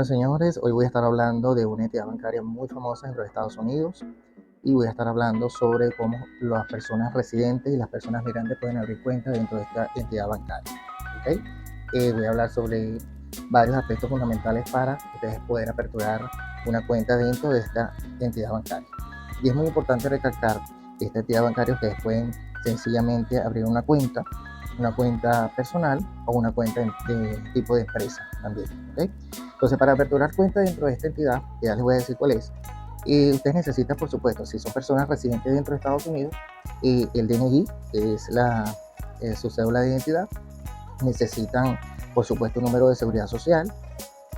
Bueno, señores, hoy voy a estar hablando de una entidad bancaria muy famosa dentro de Estados Unidos y voy a estar hablando sobre cómo las personas residentes y las personas migrantes pueden abrir cuentas dentro de esta entidad bancaria. ¿Okay? Voy a hablar sobre varios aspectos fundamentales para ustedes poder aperturar una cuenta dentro de esta entidad bancaria. Y es muy importante recalcar que esta entidad bancaria ustedes pueden sencillamente abrir una cuenta personal o una cuenta de tipo de empresa también. ¿Okay? Entonces, para aperturar cuenta dentro de esta entidad, ya les voy a decir cuál es, ustedes necesitan, por supuesto, si son personas residentes dentro de Estados Unidos, el DNI, que es su cédula de identidad. Necesitan, por supuesto, un número de seguridad social.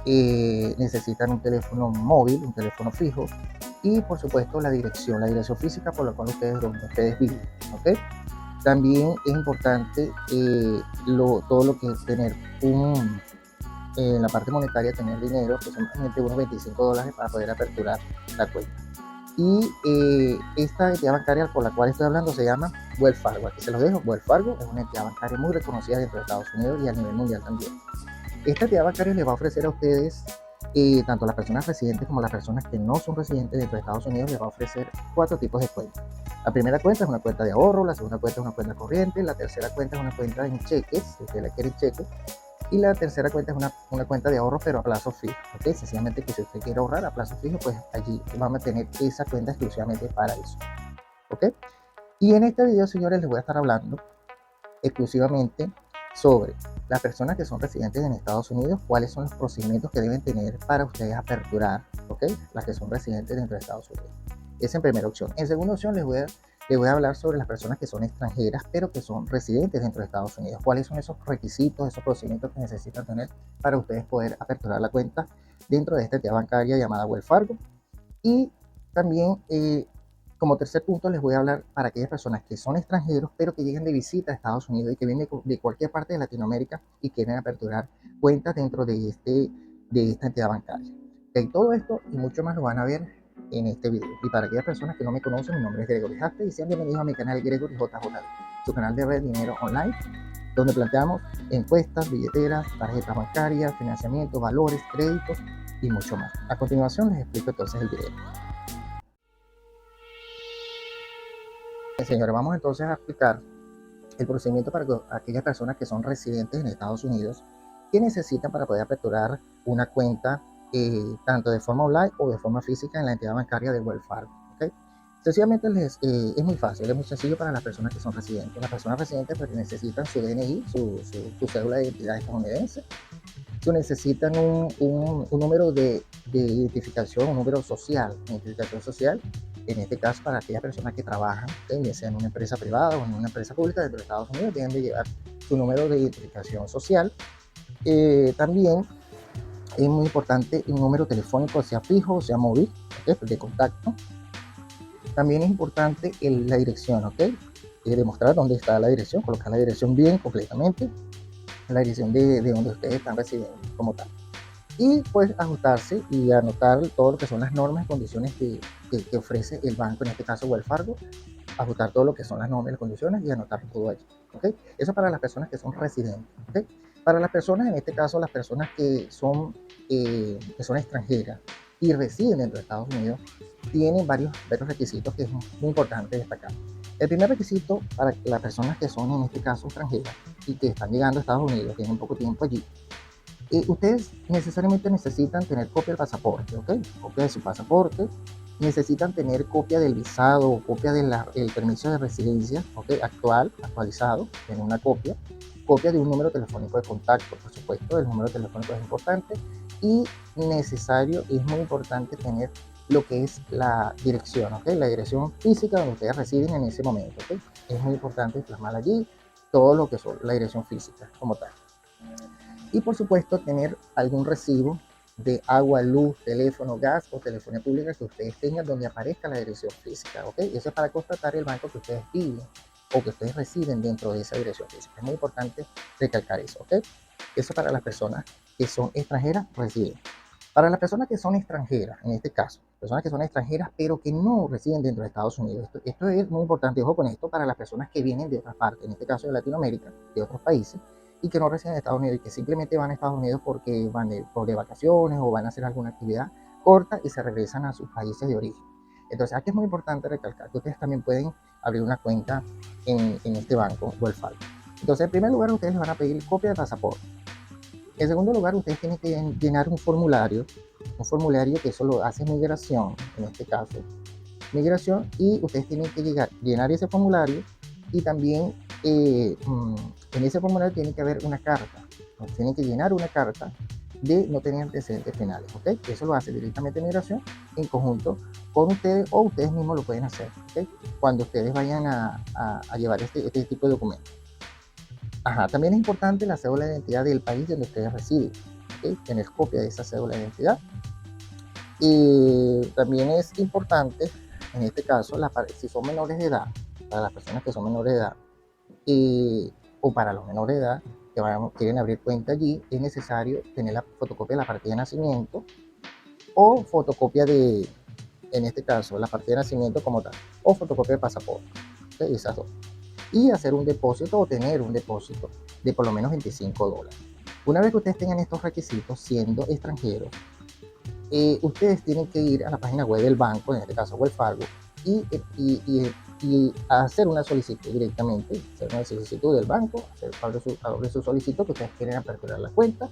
Necesitan un teléfono móvil, un teléfono fijo. Y, por supuesto, la dirección física por la cual donde ustedes viven. ¿Okay? También es importante todo lo que es tener en la parte monetaria, tener dinero, aproximadamente unos $25 para poder aperturar la cuenta. Y esta entidad bancaria por la cual estoy hablando se llama Wells Fargo. Aquí se los dejo. Wells Fargo es una entidad bancaria muy reconocida dentro de Estados Unidos y a nivel mundial también. Esta entidad bancaria les va a ofrecer a ustedes, tanto las personas residentes como las personas que no son residentes dentro de Estados Unidos, les va a ofrecer 4 tipos de cuentas. La primera cuenta es una cuenta de ahorro, la segunda cuenta es una cuenta corriente, la tercera cuenta es una cuenta en cheques, si ustedes la quieren cheques, y la tercera cuenta es una cuenta de ahorro pero a plazo fijo. ¿Okay? Sencillamente que si usted quiere ahorrar a plazo fijo, pues allí vamos a tener esa cuenta exclusivamente para eso. ¿Okay? Y en este video, señores, les voy a estar hablando exclusivamente sobre las personas que son residentes en Estados Unidos, cuáles son los procedimientos que deben tener para ustedes aperturar, ¿ok? Las que son residentes dentro de Estados Unidos. Esa en primera opción. En segunda opción les voy a hablar sobre las personas que son extranjeras, pero que son residentes dentro de Estados Unidos. ¿Cuáles son esos requisitos, esos procedimientos que necesitan tener para ustedes poder aperturar la cuenta dentro de esta entidad bancaria llamada Wells Fargo? Y también, como tercer punto, les voy a hablar para aquellas personas que son extranjeros, pero que llegan de visita a Estados Unidos y que vienen de cualquier parte de Latinoamérica y quieren aperturar cuentas dentro de esta entidad bancaria. Okay, todo esto y mucho más lo van a ver en este video. Y para aquellas personas que no me conocen, mi nombre es Gregory Haste y sean bienvenidos a mi canal Gregory JJ, su canal de red dinero online, donde planteamos encuestas, billeteras, tarjetas bancarias, financiamiento, valores, créditos y mucho más. A continuación les explico entonces el video. Señores, vamos entonces a explicar el procedimiento para aquellas personas que son residentes en Estados Unidos que necesitan para poder aperturar una cuenta tanto de forma online o de forma física en la entidad bancaria de Wells Fargo. ¿Okay? Sencillamente es muy fácil, es muy sencillo para las personas que son residentes. Las personas residentes pues, necesitan su DNI, su cédula de identidad estadounidense, necesitan un número de identificación, un número social, identificación social, en este caso para aquellas personas que trabajan, ya sea en una empresa privada o en una empresa pública dentro de Estados Unidos, deben de llevar su número de identificación social. También es muy importante un número telefónico, sea fijo o sea móvil, ¿okay? De contacto. También es importante la dirección, ¿ok? Demostrar dónde está la dirección, colocar la dirección bien completamente, la dirección de donde ustedes están residiendo como tal. Y pues ajustarse y anotar todo lo que son las normas y condiciones que ofrece el banco, en este caso Wells Fargo, ajustar todo lo que son las normas y las condiciones y anotar todo allí. ¿Okay? Eso para las personas que son residentes. ¿Okay? Para las personas, en este caso las personas que son extranjeras y residen dentro de Estados Unidos, tienen varios requisitos que es muy importante destacar. El primer requisito para las personas que son en este caso extranjeras y que están llegando a Estados Unidos, tienen poco tiempo allí, ustedes necesariamente necesitan tener copia del pasaporte, ¿ok? Copia de su pasaporte, necesitan tener copia del visado o copia del permiso de residencia, ¿ok? Actualizado, tener una copia de un número telefónico de contacto, por supuesto, el número telefónico es importante y es muy importante tener lo que es la dirección, ¿ok? La dirección física donde ustedes residen en ese momento, ¿ok? Es muy importante plasmar allí todo lo que son la dirección física como tal. Y por supuesto tener algún recibo de agua, luz, teléfono, gas o telefonía pública que ustedes tengan donde aparezca la dirección física, ¿ok? Eso es para constatar el banco que ustedes viven o que ustedes residen dentro de esa dirección física. Es muy importante recalcar eso, ¿ok? Eso para las personas que son extranjeras residentes. Para las personas que son extranjeras, en este caso, personas que son extranjeras pero que no residen dentro de Estados Unidos, esto es muy importante, ojo con esto, para las personas que vienen de otras partes, en este caso de Latinoamérica, de otros países, y que no residen en Estados Unidos y que simplemente van a Estados Unidos porque van de vacaciones o van a hacer alguna actividad corta y se regresan a sus países de origen. Entonces aquí es muy importante recalcar que ustedes también pueden abrir una cuenta en este banco Wells Fargo. Entonces en primer lugar ustedes les van a pedir copia de pasaporte. En segundo lugar ustedes tienen que llenar un formulario que eso lo hace migración, en este caso migración, y ustedes tienen que llenar ese formulario y también en ese formulario tiene que haber una carta, tienen que llenar una carta de no tener antecedentes penales, ¿ok? Eso lo hace directamente migración en conjunto con ustedes o ustedes mismos lo pueden hacer, ¿ok? Cuando ustedes vayan a llevar este tipo de documentos. Ajá, también es importante la cédula de identidad del país donde ustedes residen, ¿ok? Tener copia de esa cédula de identidad. Y también es importante, en este caso, si son menores de edad, para las personas que son menores de edad, o para los menores de edad que quieren abrir cuenta allí, es necesario tener la fotocopia de la partida de nacimiento o fotocopia de, en este caso, la partida de nacimiento como tal, o fotocopia de pasaporte, ¿okay? Esas dos. Y hacer un depósito o tener un depósito de por lo menos $25. Una vez que ustedes tengan estos requisitos, siendo extranjeros, ustedes tienen que ir a la página web del banco, en este caso Wells Fargo, y hacer una solicitud directamente, hacer una solicitud del banco, abre su solicitud que ustedes quieren aperturar la cuenta,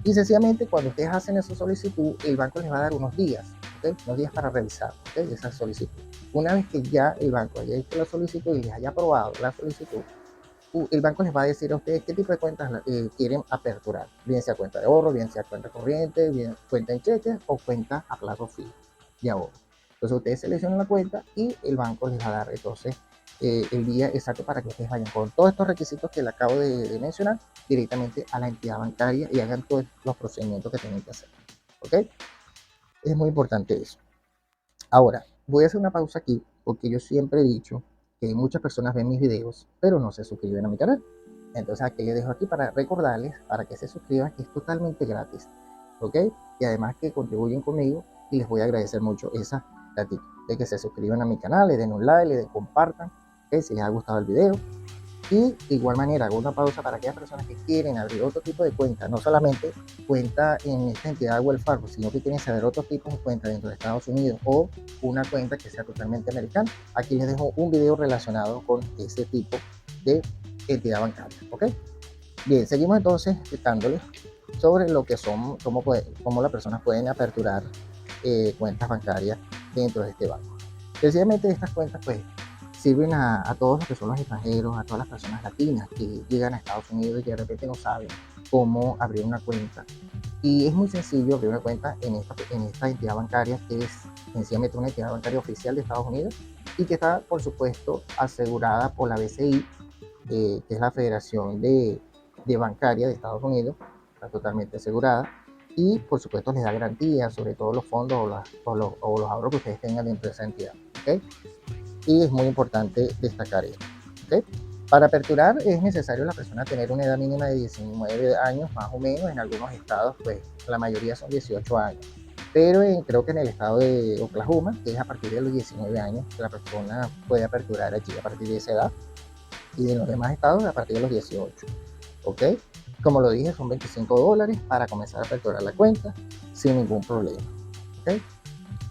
y sencillamente cuando ustedes hacen esa solicitud, el banco les va a dar unos días, ¿okay? Unos días para revisar, ¿okay? Esa solicitud. Una vez que ya el banco haya hecho la solicitud y les haya aprobado la solicitud, el banco les va a decir a ustedes qué tipo de cuentas quieren aperturar, bien sea cuenta de ahorro, bien sea cuenta corriente, bien cuenta en cheques o cuenta a plazo fijo de ahorro. Entonces ustedes seleccionan la cuenta y el banco les va a dar entonces el día exacto para que ustedes vayan con todos estos requisitos que les acabo de mencionar directamente a la entidad bancaria y hagan todos los procedimientos que tienen que hacer. ¿Ok? Es muy importante eso. Ahora, voy a hacer una pausa aquí porque yo siempre he dicho que muchas personas ven mis videos pero no se suscriben a mi canal. Entonces aquí les dejo aquí para recordarles para que se suscriban, que es totalmente gratis, ¿ok? Y además que contribuyen conmigo y les voy a agradecer mucho esa gratitud de que se suscriban a mi canal, le den un like, le den compartan, ¿okay? Si les ha gustado el video. Y de igual manera hago una pausa para aquellas personas que quieren abrir otro tipo de cuenta, no solamente cuenta en esta entidad de Wells Fargo, sino que quieren saber otros tipos de cuentas dentro de Estados Unidos o una cuenta que sea totalmente americana. Aquí les dejo un video relacionado con ese tipo de entidad bancaria, ¿ok? Bien, seguimos entonces explicándoles sobre lo que son, cómo las personas pueden aperturar cuentas bancarias dentro de este banco. Sencillamente estas cuentas pues sirven a todos los que son los extranjeros, a todas las personas latinas que llegan a Estados Unidos y que de repente no saben cómo abrir una cuenta. Y es muy sencillo abrir una cuenta en esta entidad bancaria, que es sencillamente una entidad bancaria oficial de Estados Unidos y que está, por supuesto, asegurada por la BCI, que es la Federación de Bancaria de Estados Unidos, está totalmente asegurada. Y, por supuesto, les da garantías sobre todos los fondos o los ahorros que ustedes tengan dentro de esa entidad. ¿Okay? Y es muy importante destacar esto. ¿Okay? Para aperturar es necesario la persona tener una edad mínima de 19 años, más o menos. En algunos estados, pues la mayoría son 18 años. Pero creo que en el estado de Oklahoma, que es a partir de los 19 años, que la persona puede aperturar allí a partir de esa edad. Y en los demás estados a partir de los 18. ¿Ok? Como lo dije, son $25 para comenzar a aperturar la cuenta sin ningún problema. ¿Ok?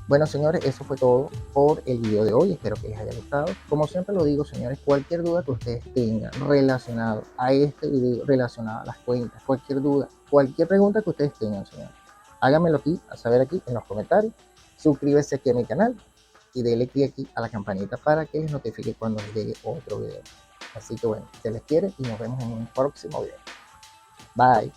Bueno, señores, eso fue todo por el video de hoy. Espero que les haya gustado. Como siempre lo digo, señores, cualquier duda que ustedes tengan relacionado a este video, relacionado a las cuentas, cualquier duda, cualquier pregunta que ustedes tengan, señores, háganmelo aquí, a saber aquí en los comentarios. Suscríbete aquí a mi canal y denle clic aquí a la campanita para que les notifique cuando les llegue otro video. Así que bueno, se les quiere y nos vemos en un próximo video. Bye.